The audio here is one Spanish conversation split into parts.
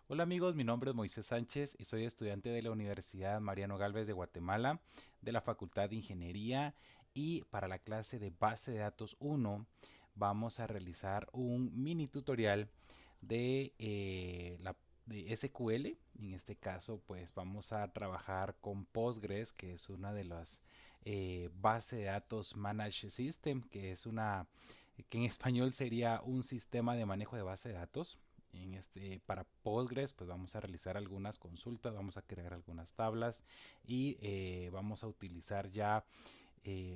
Hola amigos, mi nombre es Moisés Sánchez y soy estudiante de la Universidad Mariano Galvez de Guatemala, de la Facultad de Ingeniería, y para la clase de Base de Datos 1 vamos a realizar un mini tutorial de, de SQL. En este caso pues vamos a trabajar con Postgres, que es una de las base de datos Managed System, que en español sería un sistema de manejo de base de datos. Para Postgres pues vamos a realizar algunas consultas, vamos a crear algunas tablas y vamos a utilizar ya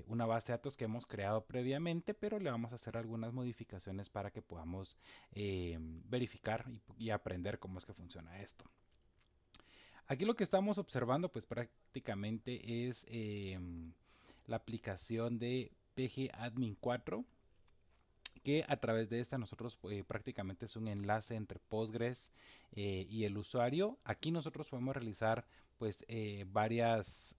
una base de datos que hemos creado previamente, pero le vamos a hacer algunas modificaciones para que podamos verificar y aprender cómo es que funciona esto. Aquí lo que estamos observando pues prácticamente es la aplicación de pgadmin 4, que a través de esta nosotros prácticamente es un enlace entre Postgres y el usuario. Aquí nosotros podemos realizar pues varias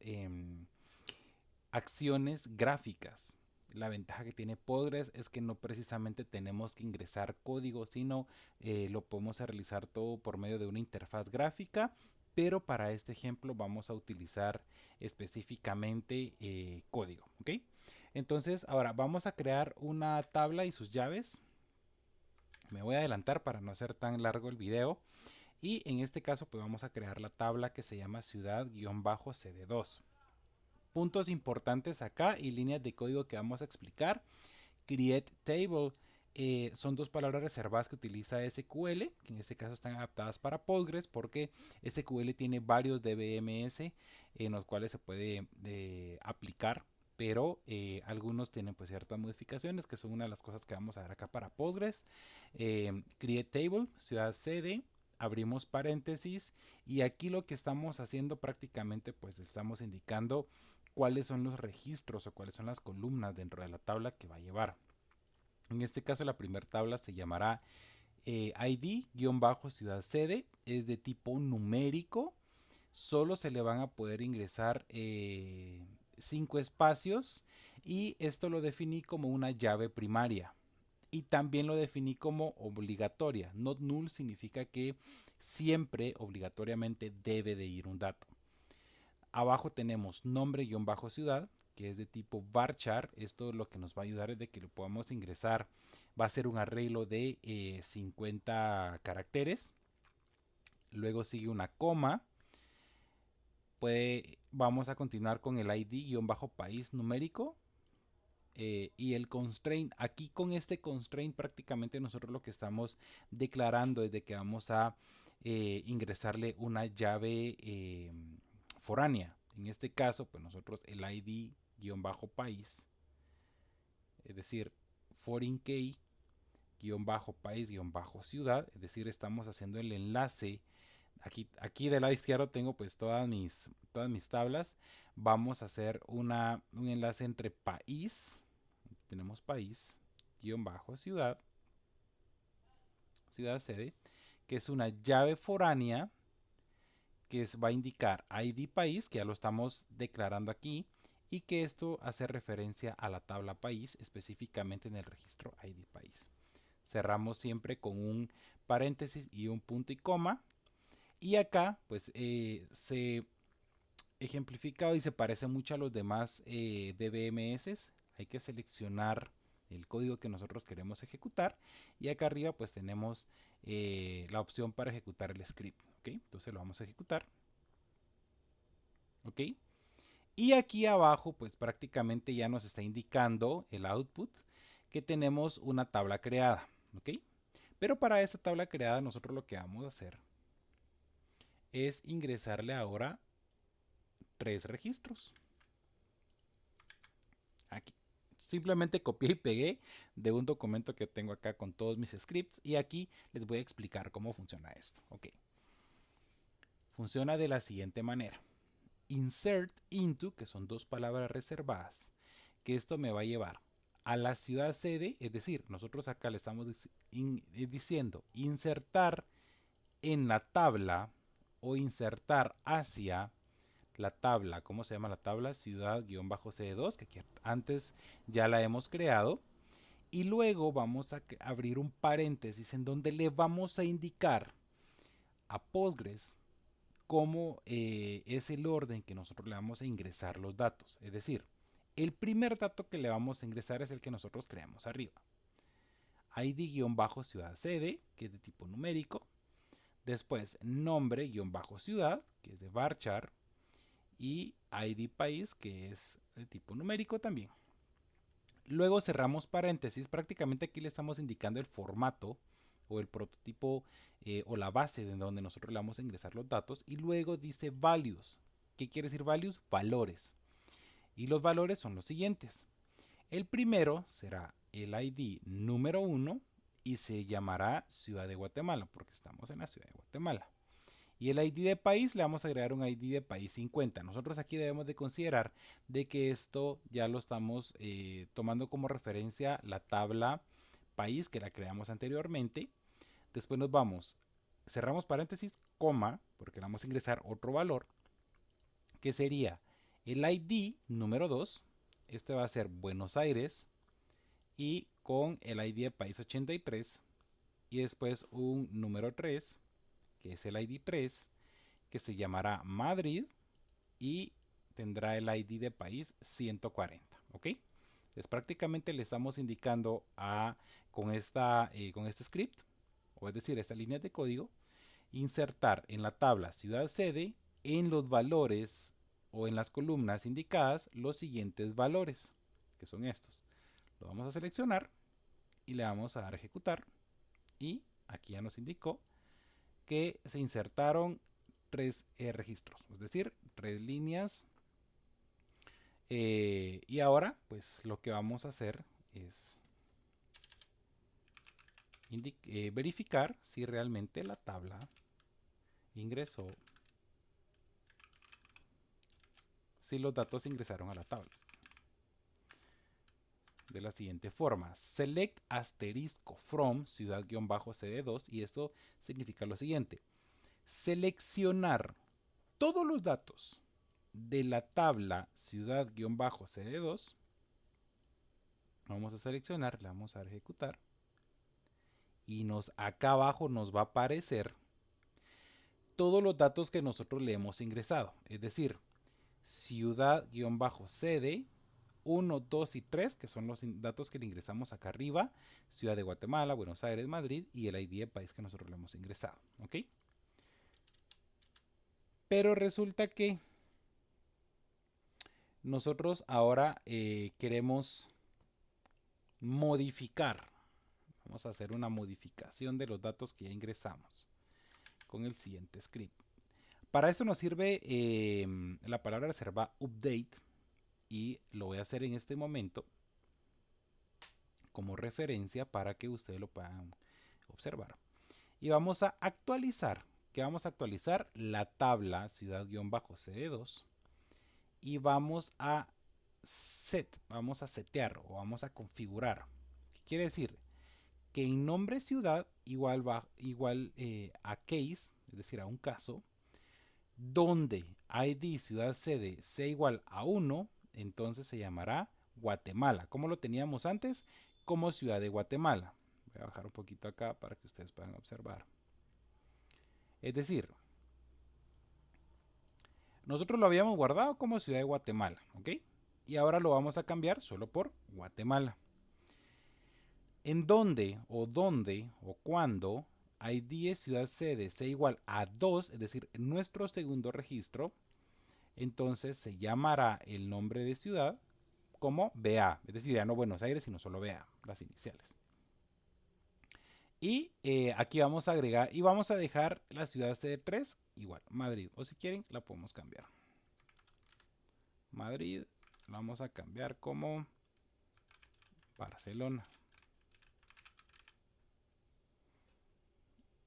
acciones gráficas. La ventaja que tiene Postgres es que no precisamente tenemos que ingresar código, sino lo podemos realizar todo por medio de una interfaz gráfica. Pero para este ejemplo vamos a utilizar específicamente código. ¿Ok? Entonces ahora vamos a crear una tabla y sus llaves. Me voy a adelantar para no hacer tan largo el video. Y en este caso pues vamos a crear la tabla que se llama ciudad-cd2. Puntos importantes acá y líneas de código que vamos a explicar. Create table son dos palabras reservadas que utiliza SQL, que en este caso están adaptadas para Postgres, porque SQL tiene varios DBMS en los cuales se puede aplicar, pero algunos tienen pues ciertas modificaciones, que son una de las cosas que vamos a ver acá para Postgres. Create table, ciudad sede, abrimos paréntesis, y aquí lo que estamos haciendo prácticamente pues estamos indicando cuáles son los registros o cuáles son las columnas dentro de la tabla que va a llevar. En este caso la primera tabla se llamará ID-ciudad sede, es de tipo numérico, solo se le van a poder ingresar 5 espacios, y esto lo definí como una llave primaria. Y también lo definí como obligatoria. Not null significa que siempre obligatoriamente debe de ir un dato. Abajo tenemos nombre-ciudad, que es de tipo varchar. Esto lo que nos va a ayudar es de que lo podamos ingresar. Va a ser un arreglo de 50 caracteres. Luego sigue una coma. Vamos a continuar con el ID-país numérico. Y el constraint, aquí con este constraint prácticamente nosotros lo que estamos declarando es de que vamos a ingresarle una llave foránea. En este caso pues nosotros el ID-país, es decir, foreign key-país-ciudad, es decir, estamos haciendo el enlace. Aquí del lado izquierdo tengo pues todas mis tablas. Vamos a hacer un enlace entre país. Tenemos país, ciudad, ciudad sede, que es una llave foránea que va a indicar ID país, que ya lo estamos declarando aquí, y que esto hace referencia a la tabla país, específicamente en el registro ID país. Cerramos siempre con un paréntesis y un punto y coma. Y acá pues se ejemplifica y se parece mucho a los demás DBMS. Hay que seleccionar el código que nosotros queremos ejecutar, y acá arriba pues tenemos la opción para ejecutar el script. ¿Ok? Entonces lo vamos a ejecutar. ¿Ok? Y aquí abajo pues prácticamente ya nos está indicando el output que tenemos una tabla creada. ¿Ok? Pero para esta tabla creada nosotros lo que vamos a hacer es ingresarle ahora 3 registros. Aquí. Simplemente copié y pegué de un documento que tengo acá con todos mis scripts, y aquí les voy a explicar cómo funciona esto. Ok. Funciona de la siguiente manera. Insert into, que son dos palabras reservadas, que esto me va a llevar a la ciudad sede, es decir, nosotros acá le estamos diciendo insertar en la tabla o insertar hacia la tabla. ¿Cómo se llama la tabla? Ciudad-cd2, que aquí antes ya la hemos creado. Y luego vamos a abrir un paréntesis en donde le vamos a indicar a Postgres cómo es el orden que nosotros le vamos a ingresar los datos. Es decir, el primer dato que le vamos a ingresar es el que nosotros creamos arriba. ID-ciudad sede, que es de tipo numérico. Después nombre-ciudad, que es de varchar. Y ID país, que es de tipo numérico también. Luego cerramos paréntesis. Prácticamente aquí le estamos indicando el formato o el prototipo o la base de donde nosotros le vamos a ingresar los datos. Y luego dice values. ¿Qué quiere decir values? Valores. Y los valores son los siguientes. El primero será el ID número 1 y se llamará Ciudad de Guatemala porque estamos en la Ciudad de Guatemala. Y el ID de país le vamos a agregar un ID de país 50. Nosotros aquí debemos de considerar de que esto ya lo estamos tomando como referencia la tabla país que la creamos anteriormente. Después nos vamos, cerramos paréntesis, coma, porque le vamos a ingresar otro valor, que sería el ID número 2. Este va a ser Buenos Aires y con el ID de país 83. Y después un número 3, que es el ID 3, que se llamará Madrid y tendrá el ID de país 140. ¿Ok? Entonces prácticamente le estamos indicando con este script, o es decir, esta línea de código, insertar en la tabla ciudad sede en los valores o en las columnas indicadas los siguientes valores, que son estos. Lo vamos a seleccionar y le vamos a dar a ejecutar y aquí ya nos indicó que se insertaron 3 registros, es decir, 3 líneas. Y ahora pues lo que vamos a hacer es verificar si realmente la tabla ingresó, si los datos ingresaron a la tabla. De la siguiente forma, select asterisco from ciudad-cd2 y esto significa lo siguiente: seleccionar todos los datos de la tabla ciudad-cd2. Vamos a seleccionar, le vamos a ejecutar y acá abajo nos va a aparecer todos los datos que nosotros le hemos ingresado, es decir, ciudad-cd 1, 2 y 3, que son los datos que le ingresamos acá arriba, Ciudad de Guatemala, Buenos Aires, Madrid y el ID de país que nosotros le hemos ingresado. ¿Ok? Pero resulta que nosotros ahora queremos modificar. Vamos a hacer una modificación de los datos que ya ingresamos con el siguiente script. Para esto nos sirve la palabra reserva update y lo voy a hacer en este momento como referencia para que ustedes lo puedan observar. Y vamos a actualizar. ¿Qué vamos a actualizar? La tabla ciudad-cd2 y vamos a setear o vamos a configurar. ¿Qué quiere decir? Que en nombre ciudad igual a case, es decir, a un caso, donde ID ciudad sede sea igual a 1, entonces se llamará Guatemala. ¿Cómo lo teníamos antes? Como Ciudad de Guatemala. Voy a bajar un poquito acá para que ustedes puedan observar. Es decir, nosotros lo habíamos guardado como Ciudad de Guatemala, ¿ok? Y ahora lo vamos a cambiar solo por Guatemala. En dónde o cuando ID ciudad sede sea igual a 2, es decir, nuestro segundo registro, entonces se llamará el nombre de ciudad como BA, es decir, ya no Buenos Aires, sino solo BA, las iniciales. Y aquí vamos a agregar y vamos a dejar la ciudad sede 3 igual, Madrid, o si quieren la podemos cambiar. Madrid, la vamos a cambiar como Barcelona.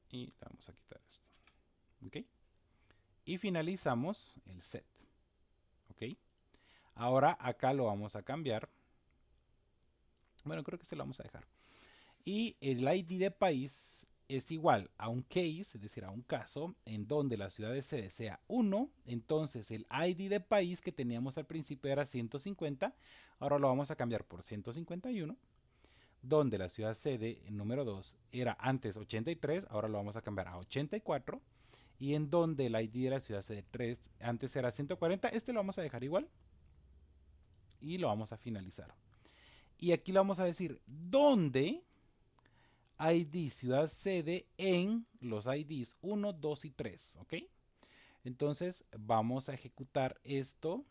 Y le vamos a quitar esto. ¿Ok? Y finalizamos el set. ¿Ok? Ahora acá lo vamos a cambiar. Bueno, creo que se lo vamos a dejar. Y el ID de país es igual a un case, es decir, a un caso en donde la ciudad de sede sea 1. Entonces el ID de país que teníamos al principio era 150. Ahora lo vamos a cambiar por 151. Donde la ciudad sede, el número 2, era antes 83. Ahora lo vamos a cambiar a 84. y en donde el ID de la ciudad sede 3 antes era 140, este lo vamos a dejar igual y lo vamos a finalizar. Y aquí le vamos a decir dónde ID ciudad sede en los IDs 1, 2 y 3, ¿ok? Entonces vamos a ejecutar esto.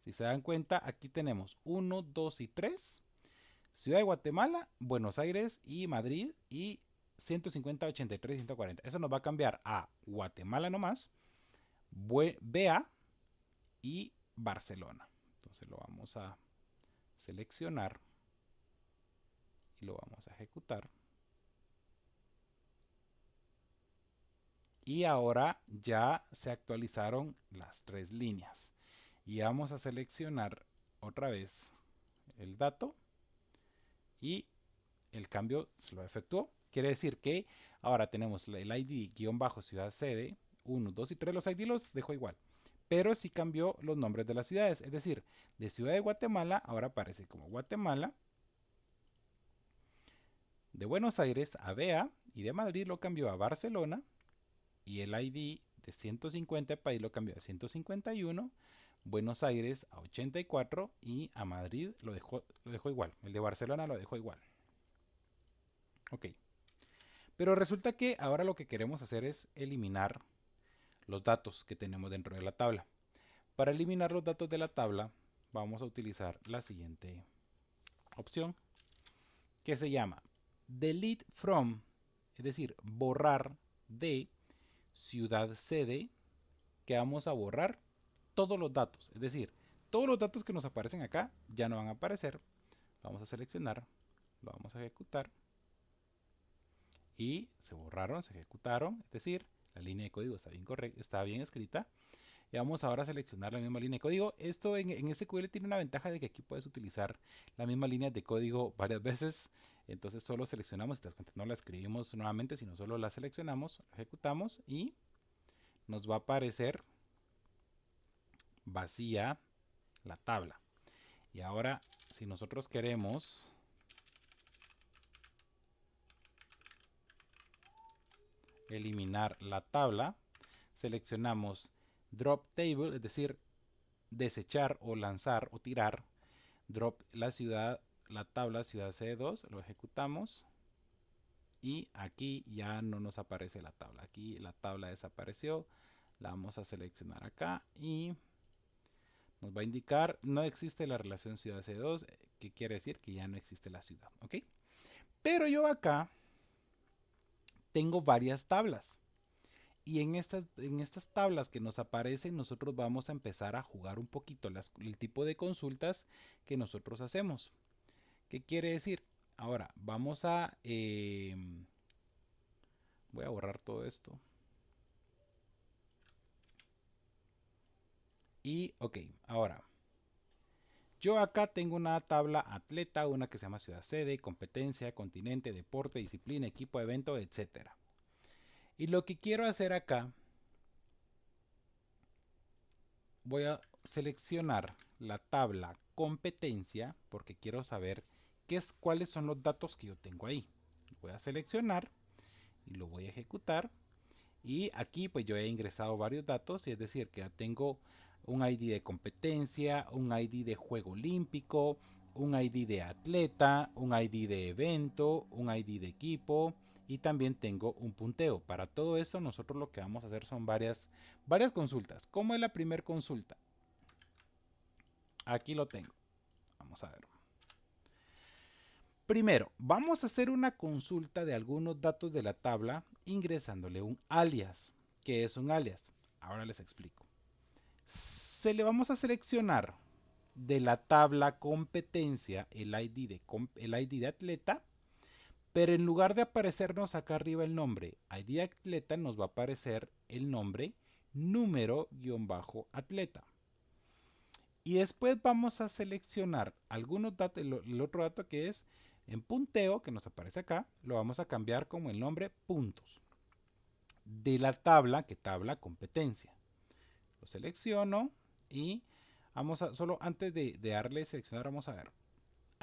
Si se dan cuenta, aquí tenemos 1, 2 y 3. Ciudad de Guatemala, Buenos Aires y Madrid y 150, 83 y 140. Eso nos va a cambiar a Guatemala nomás, BA y Barcelona. Entonces lo vamos a seleccionar y lo vamos a ejecutar. Y ahora ya se actualizaron las tres líneas. Y vamos a seleccionar otra vez el dato y el cambio se lo efectuó. Quiere decir que ahora tenemos el ID-ciudad sede 1, 2 y 3. Los ID los dejo igual, pero sí cambió los nombres de las ciudades. Es decir, de Ciudad de Guatemala ahora aparece como Guatemala, de Buenos Aires a BA y de Madrid lo cambió a Barcelona y el ID de 150 país lo cambió a 151, Buenos Aires a 84 y a Madrid lo dejó igual. El de Barcelona lo dejó igual. Ok. Pero resulta que ahora lo que queremos hacer es eliminar los datos que tenemos dentro de la tabla. Para eliminar los datos de la tabla vamos a utilizar la siguiente opción que se llama delete from, es decir, borrar de ciudad sede, que vamos a borrar todos los datos, es decir, todos los datos que nos aparecen acá ya no van a aparecer. Vamos a seleccionar, lo vamos a ejecutar y se borraron, se ejecutaron, es decir, la línea de código está bien correcta, está bien escrita. Y vamos ahora a seleccionar la misma línea de código. Esto en SQL tiene una ventaja de que aquí puedes utilizar la misma línea de código varias veces. Entonces solo seleccionamos, si te das cuenta, no la escribimos nuevamente, sino solo la seleccionamos, ejecutamos y nos va a aparecer vacía la tabla. Y ahora, si nosotros queremos eliminar la tabla, seleccionamos drop table, es decir, desechar o lanzar o tirar. Drop la tabla ciudad C2, lo ejecutamos y aquí ya no nos aparece la tabla. Aquí la tabla desapareció. La vamos a seleccionar acá y nos va a indicar no existe la relación ciudad C2, que quiere decir que ya no existe la ciudad, ¿ok? Pero yo acá tengo varias tablas. Y en estas tablas que nos aparecen, nosotros vamos a empezar a jugar un poquito el tipo de consultas que nosotros hacemos. ¿Qué quiere decir? Ahora, vamos a... voy a borrar todo esto. Y, ok, ahora. Yo acá tengo una tabla atleta, una que se llama ciudad sede, competencia, continente, deporte, disciplina, equipo, evento, etc. Y lo que quiero hacer acá, voy a seleccionar la tabla competencia, porque quiero saber cuáles son los datos que yo tengo ahí. Voy a seleccionar y lo voy a ejecutar. Y aquí pues yo he ingresado varios datos, y es decir que ya tengo un ID de competencia, un ID de juego olímpico, un ID de atleta, un ID de evento, un ID de equipo y también tengo un punteo. Para todo esto nosotros lo que vamos a hacer son varias consultas. ¿Cómo es la primera consulta? Aquí lo tengo. Vamos a ver. Primero, vamos a hacer una consulta de algunos datos de la tabla ingresándole un alias. ¿Qué es un alias? Ahora les explico. Le vamos a seleccionar de la tabla competencia el ID de atleta, pero en lugar de aparecernos acá arriba el nombre ID de atleta, nos va a aparecer el nombre número-atleta. Y después vamos a seleccionar algunos datos, el otro dato que es en punteo, que nos aparece acá, lo vamos a cambiar como el nombre puntos de la tabla, que tabla competencia. Lo selecciono y vamos a, solo antes de darle seleccionar, vamos a ver.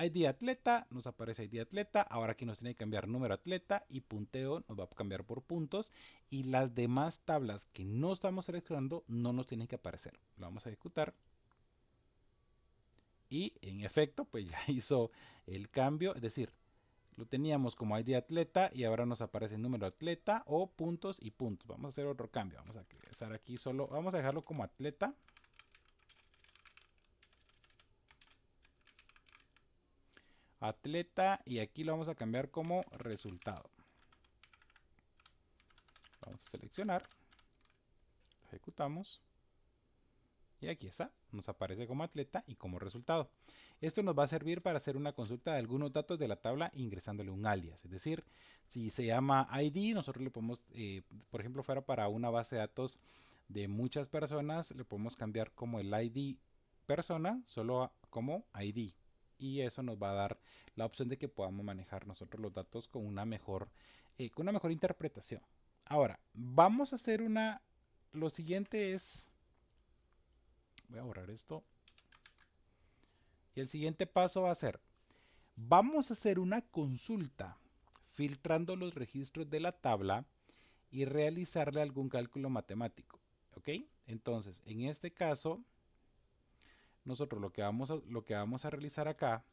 ID atleta, nos aparece ID atleta. Ahora aquí nos tiene que cambiar número atleta y punteo nos va a cambiar por puntos. Y las demás tablas que no estamos seleccionando no nos tienen que aparecer. Lo vamos a ejecutar. Y en efecto, pues ya hizo el cambio. Es decir, lo teníamos como ID atleta y ahora nos aparece el número atleta o puntos y puntos. Vamos a hacer otro cambio. Vamos a ingresar aquí solo. Vamos a dejarlo como atleta. Atleta y aquí lo vamos a cambiar como resultado. Vamos a seleccionar, ejecutamos y aquí está, nos aparece como atleta y como resultado. Esto nos va a servir para hacer una consulta de algunos datos de la tabla ingresándole un alias, es decir, si se llama ID, nosotros le podemos, por ejemplo, fuera para una base de datos de muchas personas, le podemos cambiar como el ID persona, solo como ID. Y eso nos va a dar la opción de que podamos manejar nosotros los datos con una mejor interpretación. Ahora, vamos a hacer lo siguiente es, voy a borrar esto. Y el siguiente paso va a ser, vamos a hacer una consulta filtrando los registros de la tabla y realizarle algún cálculo matemático. ¿Ok? Entonces, en este caso, nosotros lo que vamos a realizar acá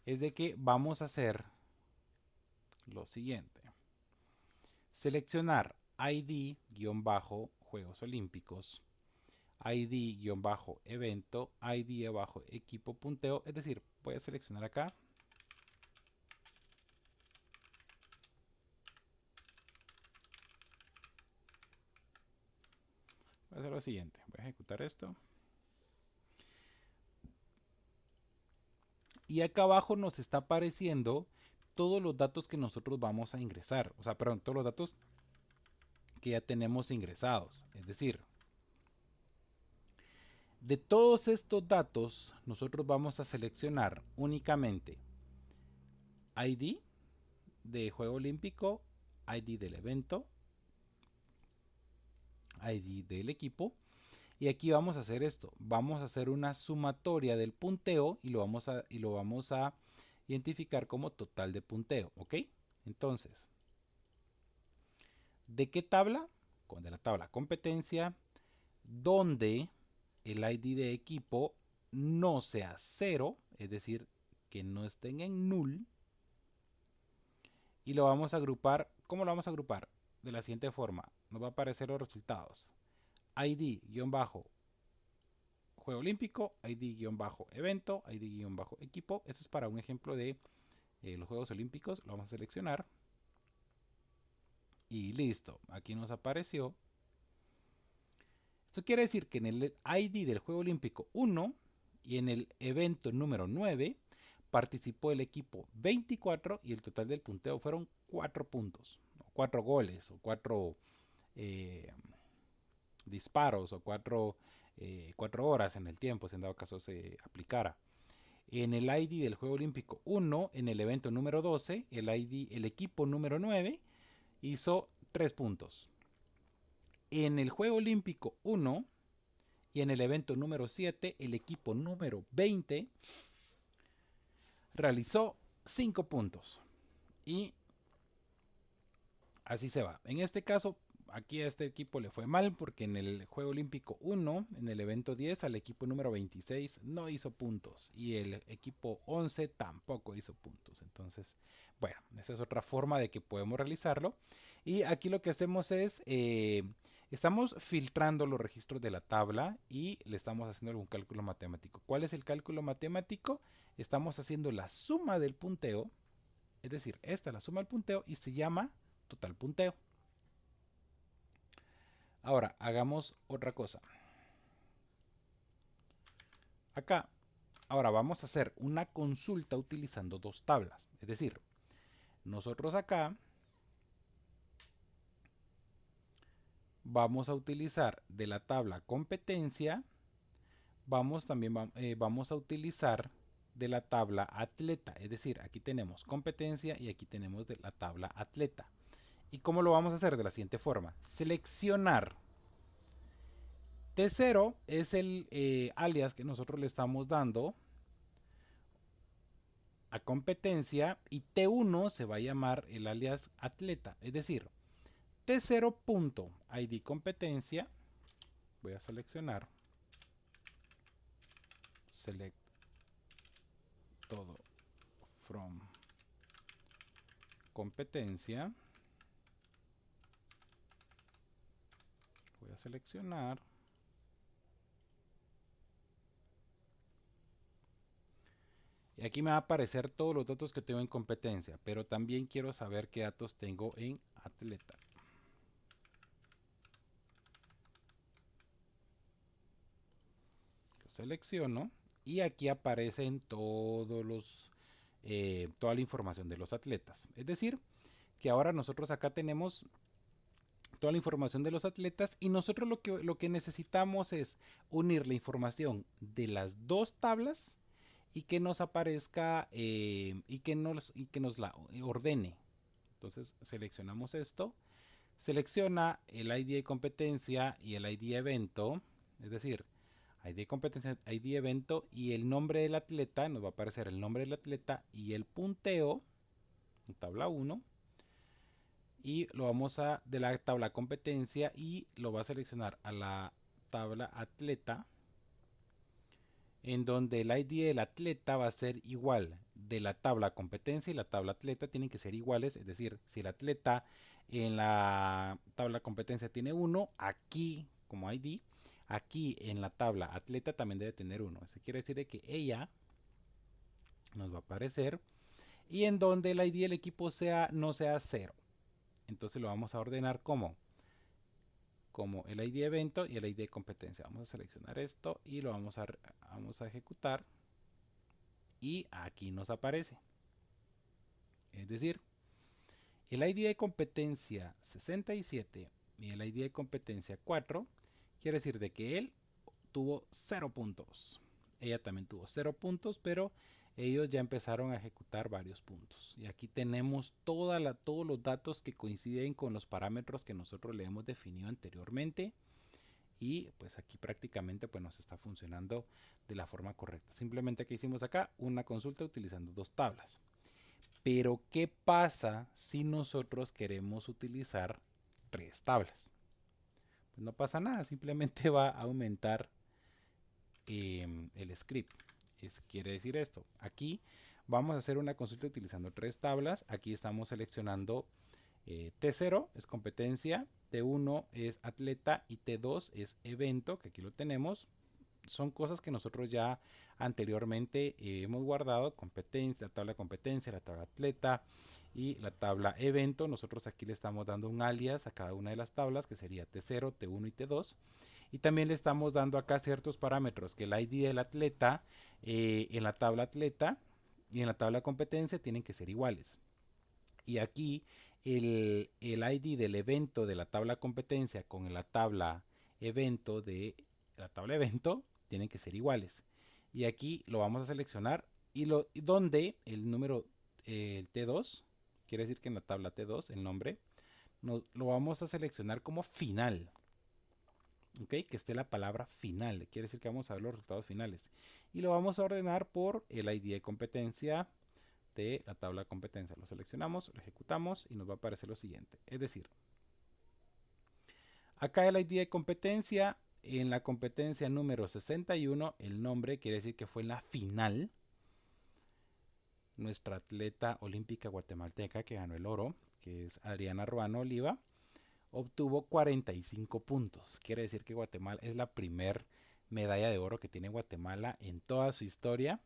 es de que vamos a hacer lo siguiente. Seleccionar ID-Juegos Olímpicos, ID-evento, ID-equipo punteo. Es decir, voy a seleccionar acá. Voy a hacer lo siguiente. Voy a ejecutar esto. Y acá abajo nos está apareciendo todos los datos que nosotros vamos a ingresar. O sea, perdón, todos los datos que ya tenemos ingresados. Es decir, de todos estos datos, nosotros vamos a seleccionar únicamente ID de juego olímpico, ID del evento, ID del equipo. Y aquí vamos a hacer esto. Vamos a hacer una sumatoria del punteo y lo vamos a identificar como total de punteo. ¿Ok? Entonces, ¿de qué tabla? De la tabla competencia, donde el ID de equipo no sea 0, es decir, que no estén en null. Y lo vamos a agrupar. ¿Cómo lo vamos a agrupar? De la siguiente forma. Nos va a aparecer los resultados. ID-juego olímpico, ID-evento, ID-equipo. Esto es para un ejemplo de los Juegos Olímpicos. Lo vamos a seleccionar. Y listo. Aquí nos apareció. Esto quiere decir que en el ID del Juego Olímpico 1 y en el evento número 9 participó el equipo 24 y el total del punteo fueron 4 puntos, 4 goles o 4 disparos o 4 horas en el tiempo, si en dado caso se aplicara. En el ID del Juego Olímpico 1, en el evento número 12, el equipo número 9 hizo 3 puntos. En el Juego Olímpico 1 y en el evento número 7, el equipo número 20 realizó 5 puntos. Y así se va. En este caso, aquí a este equipo le fue mal porque en el Juego Olímpico 1, en el evento 10, al equipo número 26 no hizo puntos. Y el equipo 11 tampoco hizo puntos. Entonces, bueno, esa es otra forma de que podemos realizarlo. Y aquí lo que hacemos es, estamos filtrando los registros de la tabla y le estamos haciendo algún cálculo matemático. ¿Cuál es el cálculo matemático? Estamos haciendo la suma del punteo. Es decir, esta es la suma del punteo y se llama total punteo. Ahora, hagamos otra cosa. Acá, ahora vamos a hacer una consulta utilizando dos tablas. Es decir, nosotros acá vamos a utilizar de la tabla competencia, vamos a utilizar de la tabla atleta. Es decir, aquí tenemos competencia y aquí tenemos de la tabla atleta. ¿Y cómo lo vamos a hacer? De la siguiente forma. Seleccionar. T0 es el alias que nosotros le estamos dando a competencia y T1 se va a llamar el alias atleta. Es decir, T0.id competencia, voy a seleccionar, select todo from competencia, voy a seleccionar y aquí me va a aparecer todos los datos que tengo en competencia, pero también quiero saber qué datos tengo en atleta. Lo selecciono y aquí aparecen toda la información de los atletas. Es decir, que ahora nosotros acá tenemos toda la información de los atletas y nosotros lo que necesitamos es unir la información de las dos tablas y que nos aparezca y que nos la ordene. Entonces seleccionamos esto, selecciona el ID de competencia y el ID de evento, es decir, ID de competencia, ID de evento y el nombre del atleta, nos va a aparecer el nombre del atleta y el punteo, en tabla 1, y lo vamos a de la tabla competencia y lo va a seleccionar a la tabla atleta, en donde el ID del atleta va a ser igual de la tabla competencia y la tabla atleta tienen que ser iguales, es decir, si el atleta en la tabla competencia tiene 1, aquí como ID, aquí en la tabla atleta también debe tener 1. Eso quiere decir que ella nos va a aparecer y en donde el ID del equipo no sea 0. Entonces lo vamos a ordenar como el ID evento y el ID de competencia. Vamos a seleccionar esto y lo vamos a ejecutar y aquí nos aparece. Es decir, el ID de competencia 67 y el ID de competencia 4 quiere decir de que él tuvo 0 puntos. Ella también tuvo 0 puntos, pero ellos ya empezaron a ejecutar varios puntos. Y aquí tenemos todos los datos que coinciden con los parámetros que nosotros le hemos definido anteriormente. Y pues aquí prácticamente pues nos está funcionando de la forma correcta. Simplemente que hicimos acá una consulta utilizando dos tablas. Pero ¿qué pasa si nosotros queremos utilizar tres tablas? Pues no pasa nada, simplemente va a aumentar el script. Quiere decir esto. Aquí vamos a hacer una consulta utilizando tres tablas. Aquí estamos seleccionando T0 es competencia, T1 es atleta y T2 es evento, que aquí lo tenemos. Son cosas que nosotros ya anteriormente hemos guardado, competencia, la tabla competencia, la tabla atleta y la tabla evento. Nosotros aquí le estamos dando un alias a cada una de las tablas, que sería T0, T1 y T2. Y también le estamos dando acá ciertos parámetros, que el ID del atleta en la tabla atleta y en la tabla competencia tienen que ser iguales. Y aquí el ID del evento de la tabla competencia con la tabla evento de la tabla evento tienen que ser iguales. Y aquí lo vamos a seleccionar y donde el número T2, quiere decir que en la tabla T2 el nombre, lo vamos a seleccionar como final. ¿Ok? Que esté la palabra final, quiere decir que vamos a ver los resultados finales. Y lo vamos a ordenar por el ID de competencia de la tabla de competencia. Lo seleccionamos, lo ejecutamos y nos va a aparecer lo siguiente. Es decir, acá el ID de competencia, en la competencia número 61, el nombre quiere decir que fue en la final. Nuestra atleta olímpica guatemalteca que ganó el oro, que es Adriana Ruano Oliva, obtuvo 45 puntos. Quiere decir que Guatemala es la primer medalla de oro que tiene Guatemala en toda su historia.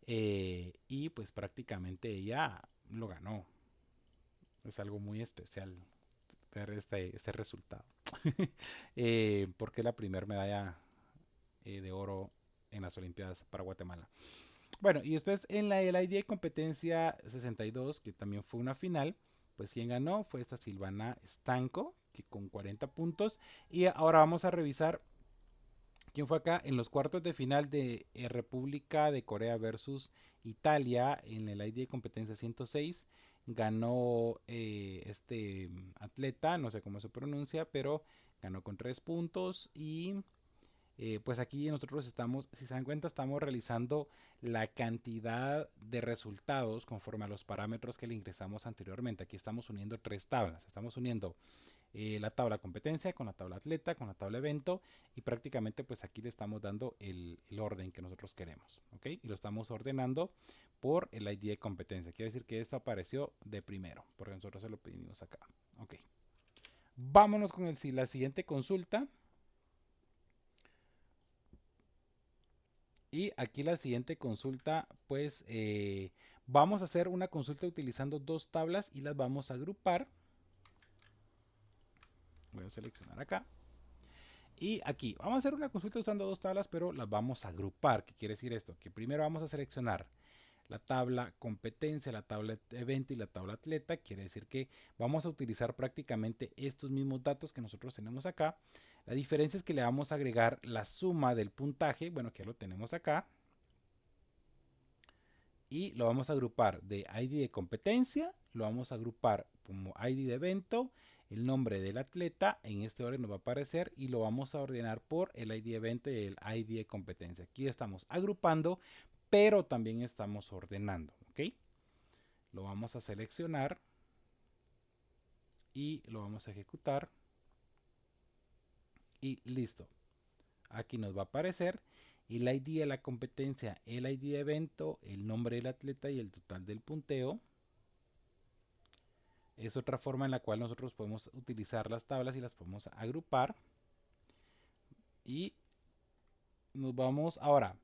Y pues prácticamente ella lo ganó. Es algo muy especial ver este resultado. Porque es la primera medalla de oro en las Olimpiadas para Guatemala. Bueno, y después en el ID de competencia 62, que también fue una final, pues quien ganó fue esta Silvana Stanco, que con 40 puntos. Y ahora vamos a revisar quién fue acá en los cuartos de final de República de Corea versus Italia en el ID de competencia 106. Ganó este atleta, no sé cómo se pronuncia, pero ganó con 3 puntos. Y pues aquí nosotros estamos, si se dan cuenta, estamos realizando la cantidad de resultados conforme a los parámetros que le ingresamos anteriormente. Aquí estamos uniendo tres tablas. Estamos uniendo la tabla competencia con la tabla atleta, con la tabla evento, y prácticamente pues aquí le estamos dando el orden que nosotros queremos, ¿ok? Y lo estamos ordenando por el ID de competencia. Quiere decir que esto apareció de primero, porque nosotros se lo pedimos acá, ¿ok? Vámonos con la siguiente consulta. Y aquí la siguiente consulta, pues vamos a hacer una consulta utilizando dos tablas y las vamos a agrupar. Voy a seleccionar acá. Y aquí vamos a hacer una consulta usando dos tablas, pero las vamos a agrupar. ¿Qué quiere decir esto? Que primero vamos a seleccionar la tabla competencia, la tabla evento y la tabla atleta. Quiere decir que vamos a utilizar prácticamente estos mismos datos que nosotros tenemos acá. La diferencia es que le vamos a agregar la suma del puntaje, bueno, que ya lo tenemos acá. Y lo vamos a agrupar de ID de competencia, lo vamos a agrupar como ID de evento, el nombre del atleta, en este orden nos va a aparecer, y lo vamos a ordenar por el ID de evento y el ID de competencia. Aquí estamos agrupando, pero también estamos ordenando, ¿ok? Lo vamos a seleccionar y lo vamos a ejecutar y listo. Aquí nos va a aparecer el ID de la competencia, el ID de evento, el nombre del atleta y el total del punteo. Es otra forma en la cual nosotros podemos utilizar las tablas y las podemos agrupar. Y nos vamos ahora.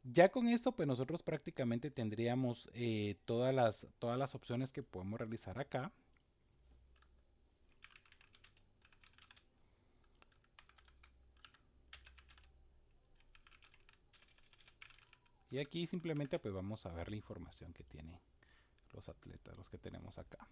Ya con esto, pues nosotros prácticamente tendríamos todas las opciones que podemos realizar acá. Y aquí simplemente pues vamos a ver la información que tienen los atletas, los que tenemos acá.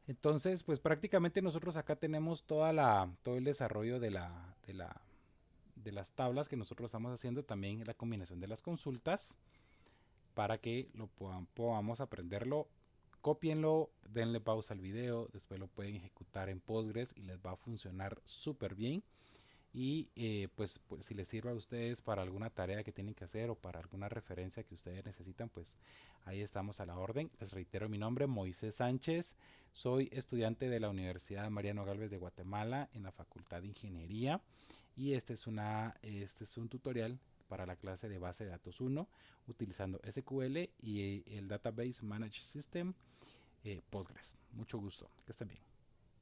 Entonces, pues prácticamente nosotros acá tenemos todo el desarrollo de las tablas que nosotros estamos haciendo, también la combinación de las consultas para que lo podamos aprenderlo. Cópienlo, denle pausa al video, después lo pueden ejecutar en Postgres y les va a funcionar súper bien. Y pues si les sirve a ustedes para alguna tarea que tienen que hacer o para alguna referencia que ustedes necesitan, pues ahí estamos a la orden. Les reitero mi nombre, Moisés Sánchez. Soy estudiante de la Universidad Mariano Galvez de Guatemala en la Facultad de Ingeniería. Y este es un tutorial para la clase de base de datos 1 utilizando SQL y el Database Management System Postgres. Mucho gusto, que estén bien.